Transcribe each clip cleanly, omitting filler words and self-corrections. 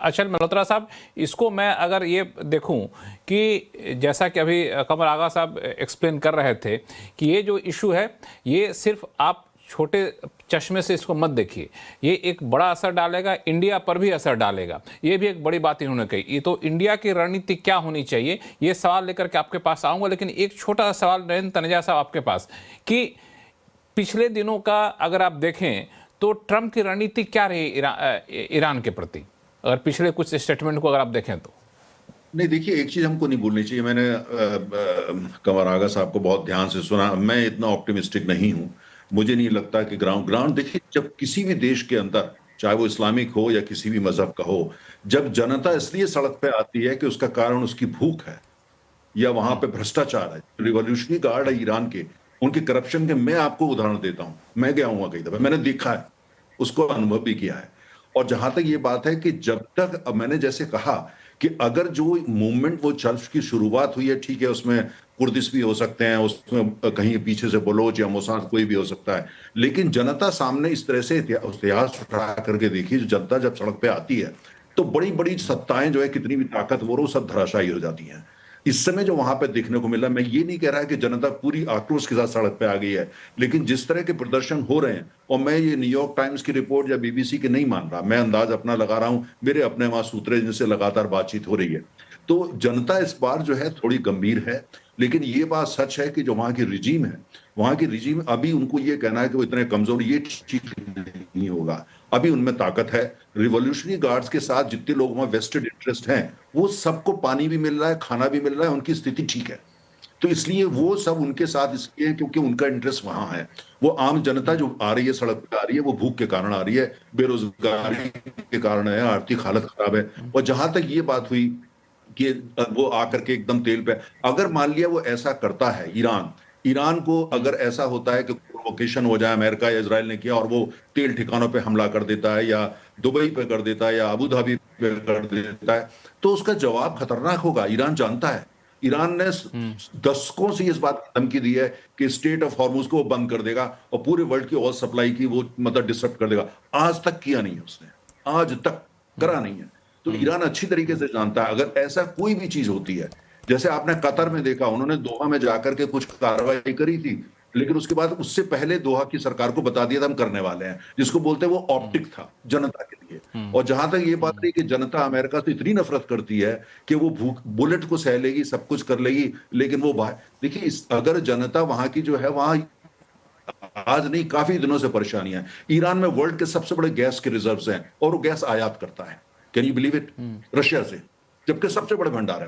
अचल मल्होत्रा साहब, इसको मैं अगर ये देखूं कि जैसा कि अभी कमर आगा साहब एक्सप्लेन कर रहे थे कि ये जो इशू है ये सिर्फ आप छोटे चश्मे से इसको मत देखिए, ये एक बड़ा असर डालेगा, इंडिया पर भी असर डालेगा। ये भी एक बड़ी बात इन्होंने कही। ये तो इंडिया की रणनीति क्या होनी चाहिए, ये सवाल लेकर के आपके पास आऊँगा, लेकिन एक छोटा सा सवाल नरेंद्र तनेजा साहब आपके पास कि पिछले दिनों का अगर आप देखें तो ट्रंप की रणनीति क्या रही ईरान के प्रति, अगर पिछले कुछ स्टेटमेंट को अगर आप देखें तो? नहीं, देखिए, एक चीज हमको नहीं भूलनी चाहिए। मैंने कंवर आगा साहब को बहुत ध्यान से सुना। मैं इतना ऑप्टिमिस्टिक नहीं हूं। मुझे नहीं लगता कि ग्राउंड देखिए, जब किसी भी देश के अंदर, चाहे वो इस्लामिक हो या किसी भी मजहब का हो, जब जनता इसलिए सड़क पे आती है कि उसका कारण उसकी भूख है या वहां पे भ्रष्टाचार है। रिवॉल्यूशनरी गार्ड है ईरान के, उनके करप्शन के मैं आपको उदाहरण देता हूं। मैं गया हूं कई दफा, मैंने देखा है, उसको अनुभव भी किया है। और जहां तक ये बात है कि जब तक, मैंने जैसे कहा कि अगर जो मूवमेंट वो चल की शुरुआत हुई है, ठीक है, उसमें कुर्दिश भी हो सकते हैं, उसमें कहीं पीछे से बलोच या मोसाद कोई भी हो सकता है, लेकिन जनता सामने इस तरह से इतिहास उठा करके देखिए, जो जनता जब सड़क पे आती है तो बड़ी बड़ी सत्ताएं जो है, कितनी भी ताकतवर हो, सब धराशायी हो जाती हैं। इस समय जो वहां पे देखने को मिला, मैं ये नहीं कह रहा कि जनता पूरी आक्रोश के साथ सड़क पे आ गई है, लेकिन जिस तरह के प्रदर्शन हो रहे हैं, और मैं ये न्यूयॉर्क टाइम्स की रिपोर्ट या बीबीसी की नहीं मान रहा, मैं अंदाज अपना लगा रहा हूं, मेरे अपने वहां सूत्रे जिनसे लगातार बातचीत हो रही है, तो जनता इस बार जो है थोड़ी गंभीर है। लेकिन ये बात सच है कि जो वहां की रिजीम है, वहां की रिजीम अभी, उनको ये कहना है कि वो इतने कमजोर, ये ठीक नहीं होगा। अभी उनमें ताकत है। रिवॉल्यूशनरी गार्ड्स के साथ जितने लोग वहां वेस्टेड इंटरेस्ट हैं, वो सबको पानी भी मिल रहा है, खाना भी मिल रहा है, उनकी स्थिति ठीक है। तो इसलिए वो सब उनके साथ इसलिए क्योंकि उनका इंटरेस्ट वहां है। वो आम जनता जो आ रही है, सड़क पर आ रही है, वो भूख के कारण आ रही है, बेरोजगारी के कारण है, आर्थिक हालत खराब है। और जहां तक ये बात हुई कि वो आकर के एकदम तेल पे, अगर मान लिया वो ऐसा करता है, ईरान ईरान को अगर ऐसा होता है कि प्रोवोकेशन हो जाए, अमेरिका या इजराइल ने किया, और वो तेल ठिकानों पे हमला कर देता है, या दुबई पे कर देता है, या अबू धाबी पे कर देता है, तो उसका जवाब खतरनाक होगा। ईरान जानता है। ईरान ने दशकों से इस बात की धमकी दी है कि स्टेट ऑफ हॉर्मुज को वो बंद कर देगा और पूरे वर्ल्ड की ऑयल सप्लाई की वो मतलब डिस्टर्ब कर देगा। आज तक किया नहीं है उसने, आज तक करा नहीं है। तो ईरान अच्छी तरीके से जानता है, अगर ऐसा कोई भी चीज होती है, जैसे आपने कतर में देखा, उन्होंने दोहा में जाकर के कुछ कार्रवाई करी थी, लेकिन उसके बाद उससे पहले दोहा की सरकार को बता दिया था हम करने वाले हैं, जिसको बोलते हैं वो ऑप्टिक था जनता के लिए। और जहां तक ये बात रही कि जनता अमेरिका से इतनी नफरत करती है कि वो भूख बुलेट को सह लेगी, सब कुछ कर लेगी, लेकिन वो देखिए, अगर जनता वहां की जो है, वहां आज नहीं काफी दिनों से परेशानियां है। ईरान में वर्ल्ड के सबसे बड़े गैस के रिजर्व्स हैं, और वो गैस आयात करता है, can you believe it, Russia से, जबकि सबसे बड़े भंडार है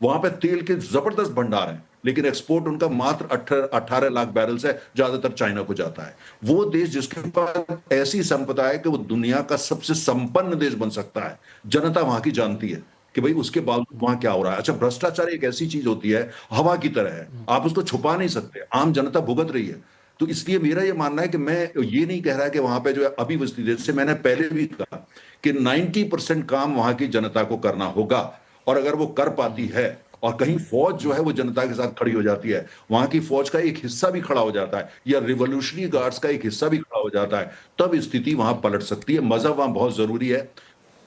वहां पे तेल के जबरदस्त भंडार हैं, लेकिन एक्सपोर्ट उनका मात्र 18 लाख बैरल्स है, ज्यादातर चाइना को जाता है। वो देश जिसके पास ऐसी संपदा है कि वो दुनिया का सबसे संपन्न देश बन सकता है, जनता वहां की जानती है कि भाई उसके बावजूद वहां क्या हो रहा है। अच्छा, भ्रष्टाचार एक ऐसी चीज होती है, हवा की तरह है, आप उसको छुपा नहीं सकते, आम जनता भुगत रही है। तो इसलिए मेरा ये मानना है कि मैं ये नहीं कह रहा कि वहां पे जो है अभी वस्ती, जैसे मैंने पहले भी कहा कि 90% काम वहां की जनता को करना होगा, और अगर वो कर पाती है, और कहीं फौज जो है वो जनता के साथ खड़ी हो जाती है, वहां की फौज का एक हिस्सा भी खड़ा हो जाता है, या रिवोल्यूशनरी गार्ड्स का एक हिस्सा भी खड़ा हो जाता है, तब स्थिति वहां पलट सकती है। मजहब वहां बहुत जरूरी है।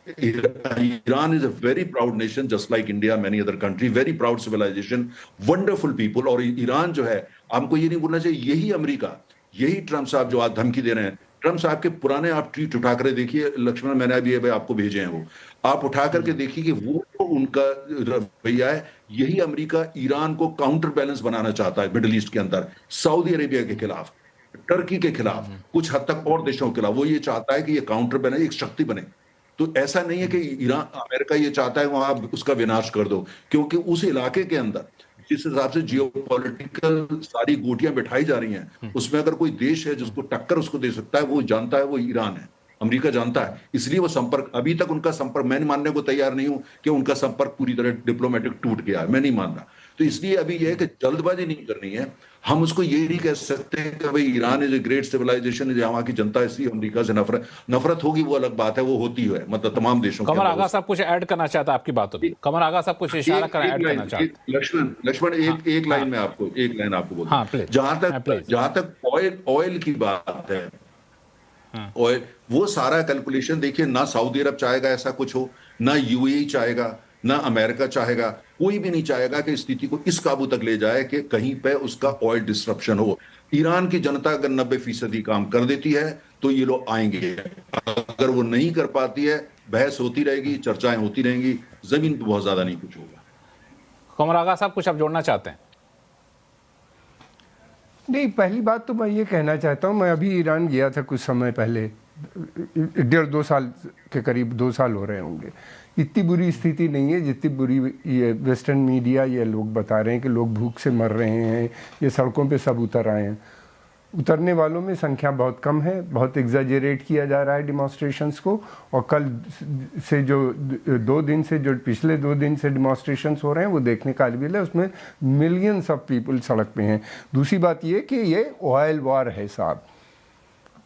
Iran is a very proud nation, just like India, many other country, very proud civilization, wonderful people। और ईरान जो है, हमको ये नहीं भूलना चाहिए, यही अमेरिका, यही ट्रंप साहब जो आज धमकी दे रहे हैं, ट्रंप साहब के पुराने आप ट्वीट उठा कर देखिए, लक्ष्मण, मैंने अभी आपको भेजे हैं, वो आप उठा करके देखिए कि वो तो उनका रवैया है। यही अमेरिका ईरान को काउंटर बैलेंस बनाना चाहता है मिडिल ईस्ट के अंदर, सऊदी अरेबिया के खिलाफ, टर्की के खिलाफ, कुछ हद तक और देशों के खिलाफ। वो ये चाहता है कि ये काउंटर बैलेंस एक शक्ति बने। तो ऐसा नहीं है कि ईरान, अमेरिका ये चाहता है वहां उसका विनाश कर दो, क्योंकि उस इलाके के अंदर जिस हिसाब से जियोपॉलिटिकल सारी गोटियां बिठाई जा रही हैं, उसमें अगर कोई देश है जिसको टक्कर उसको दे सकता है, वो जानता है, वो ईरान है। अमेरिका जानता है, इसलिए वो संपर्क, अभी तक उनका संपर्क, मैं मानने को तैयार नहीं हूं कि उनका संपर्क पूरी तरह डिप्लोमेटिक टूट गया है, मैं नहीं मान रहा। तो इसलिए अभी यह है कि जल्दबाजी नहीं करनी है। हम उसको ये नहीं कह सकते कि भाई Iran is a great civilisation, वहां की जनता ऐसी अमेरिका से नफरत होगी, वो अलग बात है, वो होती है, मतलब तमाम देशों कमर आगा साहब कुछ ऐड करना चाहता है आपकी बातों में? कमर आगा साहब कुछ इशारा करना, ऐड करना चाहते? लक्ष्मण, एक लाइन में आपको, एक लाइन आपको बोलूं। हाँ, प्लीज। जहां तक ऑयल की बात है, ऑयल, वो सारा कैलकुलेशन देखिए, ना सऊदी अरब चाहेगा ऐसा कुछ हो, ना यूएई चाहेगा, ना अमेरिका चाहेगा, कोई भी नहीं चाहेगा कि स्थिति को इस काबू तक ले जाए कि कहीं पे उसका ऑयल डिस्ट्रप्शन हो। ईरान की जनता अगर 90% काम कर देती है तो ये लोग आएंगे, अगर वो नहीं कर पाती है, बहस होती रहेगी, चर्चाएं होती रहेंगी, जमीन पे बहुत ज्यादा नहीं कुछ होगा। कमर आगा साहब कुछ आप जोड़ना चाहते हैं? नहीं, पहली बात तो मैं ये कहना चाहता हूँ, मैं अभी ईरान गया था कुछ समय पहले, 1.5-2 साल के करीब, 2 साल हो रहे होंगे। इतनी बुरी स्थिति नहीं है जितनी बुरी ये वेस्टर्न मीडिया ये लोग बता रहे हैं कि लोग भूख से मर रहे हैं, ये सड़कों पे सब उतर आए हैं। उतरने वालों में संख्या बहुत कम है, बहुत एग्जैजरेट किया जा रहा है डिमॉन्स्ट्रेशंस को। और कल से जो 2 दिन से, जो पिछले 2 दिन से डिमॉन्स्ट्रेशंस हो रहे हैं वो देखने काबिल है, उसमें मिलियंस ऑफ पीपल सड़क पे हैं। दूसरी बात ये कि ये ऑयल वार है साहब।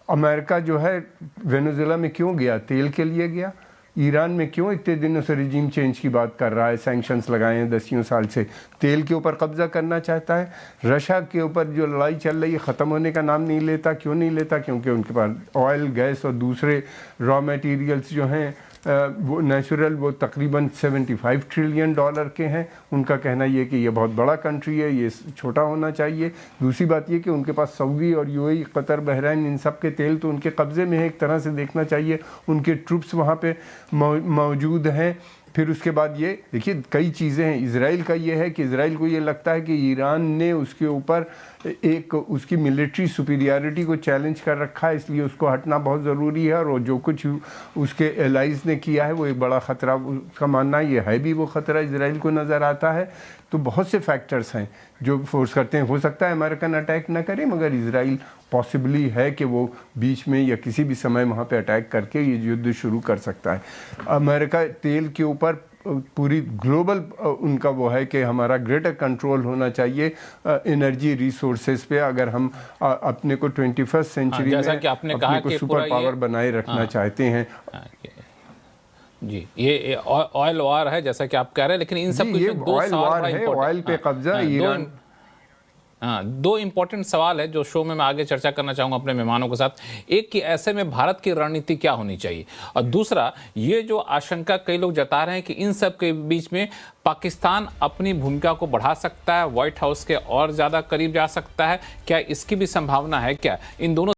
अमेरिका जो है वेनेजुएला में क्यों गया? तेल के लिए गया। ईरान में क्यों इतने दिनों से रिजीम चेंज की बात कर रहा है, सैंक्शंस लगाए हैं 10 साल से, तेल के ऊपर कब्जा करना चाहता है। रशिया के ऊपर जो लड़ाई चल रही है ख़त्म होने का नाम नहीं लेता। क्यों नहीं लेता? क्योंकि उनके पास ऑयल, गैस और दूसरे रॉ मटेरियल्स जो हैं वो नेचुरल, वो तकरीबन $75 ट्रिलियन के हैं। उनका कहना ये कि ये बहुत बड़ा कंट्री है, ये छोटा होना चाहिए। दूसरी बात ये कि उनके पास सऊदी और यूएई, कतर, बहरीन, इन सब के तेल तो उनके कब्ज़े में है, एक तरह से देखना चाहिए। उनके ट्रूप्स वहाँ पे मौजूद हैं। फिर उसके बाद ये देखिए कई चीज़ें हैं। इजराइल का ये है कि इजराइल को ये लगता है कि ईरान ने उसके ऊपर एक उसकी मिलिट्री सुपीरियरिटी को चैलेंज कर रखा है, इसलिए उसको हटना बहुत ज़रूरी है। और जो कुछ उसके एलाइज ने किया है वो एक बड़ा ख़तरा, उसका मानना ये है भी वो ख़तरा इजराइल को नज़र आता है। तो बहुत से फैक्टर्स हैं जो फोर्स करते हैं। हो सकता है अमेरिकन अटैक ना करे, मगर इजराइल पॉसिबली है कि वो बीच में या किसी भी समय वहाँ पे अटैक करके ये युद्ध शुरू कर सकता है। अमेरिका तेल के ऊपर पूरी ग्लोबल उनका वो है कि हमारा ग्रेटर कंट्रोल होना चाहिए एनर्जी रिसोर्सेज पे। अगर हम अपने को 21st सेंचुरी में अपने को सुपर पावर बनाए रखना चाहते हैं। जी, ये ऑयल वार है जैसा कि आप कह रहे हैं, लेकिन इन सब ये ऑयल वार है, ऑयल पे कब्जा ईरान। हाँ, 2 इंपॉर्टेंट सवाल है जो शो में मैं आगे चर्चा करना चाहूँगा अपने मेहमानों के साथ। एक कि ऐसे में भारत की रणनीति क्या होनी चाहिए, और दूसरा ये जो आशंका कई लोग जता रहे हैं कि इन सब के बीच में पाकिस्तान अपनी भूमिका को बढ़ा सकता है, व्हाइट हाउस के और ज़्यादा करीब जा सकता है, क्या इसकी भी संभावना है क्या? इन दोनों